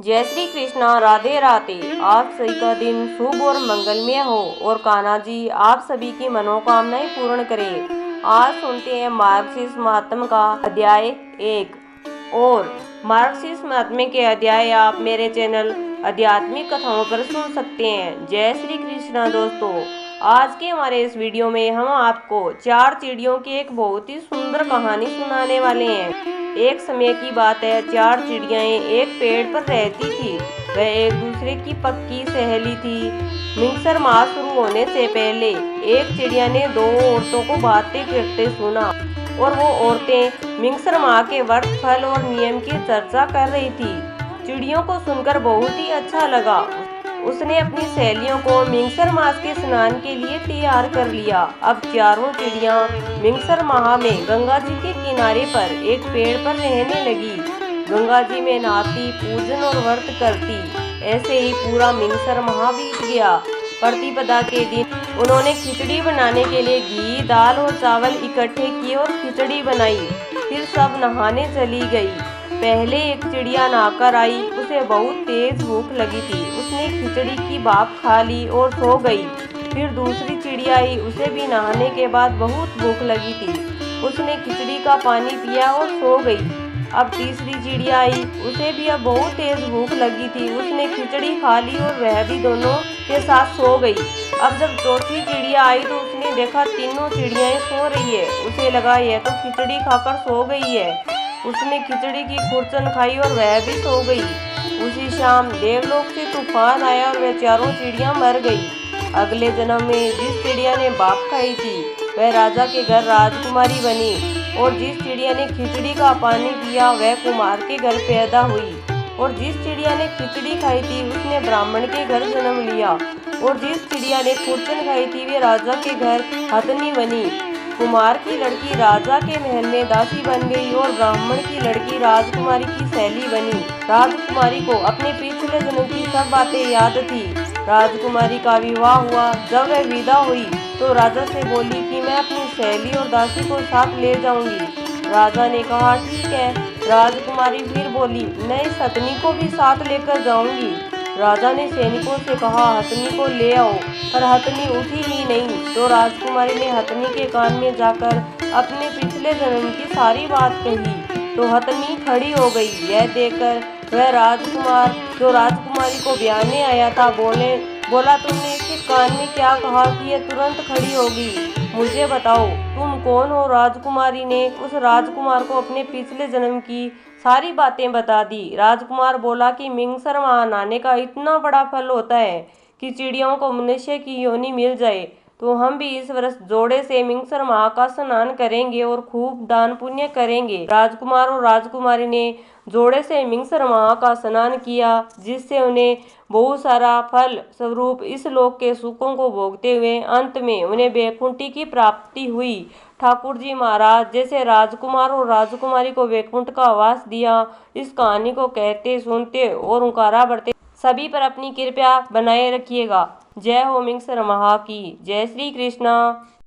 जय श्री कृष्णा, राधे राधे। आप सभी का दिन शुभ और मंगलमय हो और कान्हा जी आप सभी की मनोकामनाएं पूर्ण करें। आज सुनते हैं मार्गशीर्ष महात्म्य का अध्याय 1। और मार्गशीर्ष महात्म्य के अध्याय आप मेरे चैनल आध्यात्मिक कथाओं पर सुन सकते हैं। जय श्री कृष्णा दोस्तों, आज के हमारे इस वीडियो में हम आपको 4 चिड़ियों की एक बहुत ही सुंदर कहानी सुनाने वाले हैं। एक समय की बात है, 4 चिड़ियाएं एक पेड़ पर रहती थी। वह एक दूसरे की पक्की सहेली थी। मिंगसर माह शुरू होने से पहले एक चिड़िया ने 2 औरतों को बातें करते सुना और वो औरतें मिंगसर माह के व्रत, फल और नियम की चर्चा कर रही थी। चिड़ियों को सुनकर बहुत ही अच्छा लगा। उसने अपनी सहेलियों को मिंगसर मास के स्नान के लिए तैयार कर लिया। अब चारों चिड़िया मिंगसर माह में गंगा जी के किनारे पर एक पेड़ पर रहने लगी। गंगा जी में नहाती, पूजन और व्रत करती। ऐसे ही पूरा मिंगसर माह बीत गया। प्रतिपदा के दिन उन्होंने खिचड़ी बनाने के लिए घी, दाल और चावल इकट्ठे किए और खिचड़ी बनाई। फिर सब नहाने चली गई। पहले एक चिड़िया नहाकर आई। उसे बहुत तेज भूख लगी थी। उसने खिचड़ी की भाप खा ली और सो गई। फिर दूसरी चिड़िया आई। उसे भी नहाने के बाद बहुत भूख लगी थी। उसने खिचड़ी का पानी पिया और सो गई। अब तीसरी चिड़िया आई। उसे भी अब बहुत तेज भूख लगी थी। उसने खिचड़ी खा ली और वह भी दोनों के साथ सो गई। अब जब चौथी चिड़िया आई तो उसने देखा तीनों चिड़ियाएं सो रही है। उसे लगा यह तो खिचड़ी खाकर सो गई है। उसने खिचड़ी की खुरचन खाई और वह भी सो गई। उसी शाम देवलोक से तूफान आया और वह चारों चिड़िया मर गई। अगले जन्म में जिस चिड़िया ने भाप खाई थी वह राजा के घर राजकुमारी बनी और जिस चिड़िया ने खिचड़ी का पानी पिया वह कुमार के घर पैदा हुई और जिस चिड़िया ने खिचड़ी खाई थी उसने ब्राह्मण के घर जन्म लिया और जिस चिड़िया ने खुरचन खाई थी वे राजा के घर हथनी बनी। कुमार की लड़की राजा के महल में दासी बन गई और ब्राह्मण की लड़की राजकुमारी की सहेली बनी। राजकुमारी को अपने पिछले जन्म की सब बातें याद थी। राजकुमारी का विवाह हुआ। जब वह विदा हुई तो राजा से बोली कि मैं अपनी सहेली और दासी को साथ ले जाऊंगी। राजा ने कहा ठीक है। राजकुमारी फिर बोली मैं इस हथनी को भी साथ लेकर जाऊंगी। राजा ने सैनिकों से कहा हथनी को ले आओ, पर हथनी उठी ही नहीं। तो राजकुमारी ने हथनी के कान में जाकर अपने पिछले जन्म की सारी बात कही तो हथनी खड़ी हो गई। यह देखकर वह राजकुमार जो राजकुमारी को ब्याहने आया था बोला तुमने इसके कान में क्या कहा कि यह तुरंत खड़ी होगी? मुझे बताओ तुम कौन हो? राजकुमारी ने उस राजकुमार को अपने पिछले जन्म की सारी बातें बता दी। राजकुमार बोला कि मिंगसर माह नहाने का इतना बड़ा फल होता है कि चिड़ियों को मनुष्य की योनि मिल जाए, तो हम भी इस वर्ष जोड़े से मिंगसर माह का स्नान करेंगे और खूब दान पुण्य करेंगे। राजकुमार और राजकुमारी ने जोड़े से मिंगसर माह का स्नान किया, जिससे उन्हें बहुत सारा फल स्वरूप इस लोक के सुखों को भोगते हुए अंत में उन्हें वैकुंठी की प्राप्ति हुई। ठाकुर जी महाराज जैसे राजकुमार और राजकुमारी को वैकुंठ का आवास दिया। इस कहानी को कहते, सुनते और हुंकारा भरते सभी पर अपनी कृपा बनाए रखिएगा। जय हो मिंगसर माह की। जय श्री कृष्णा।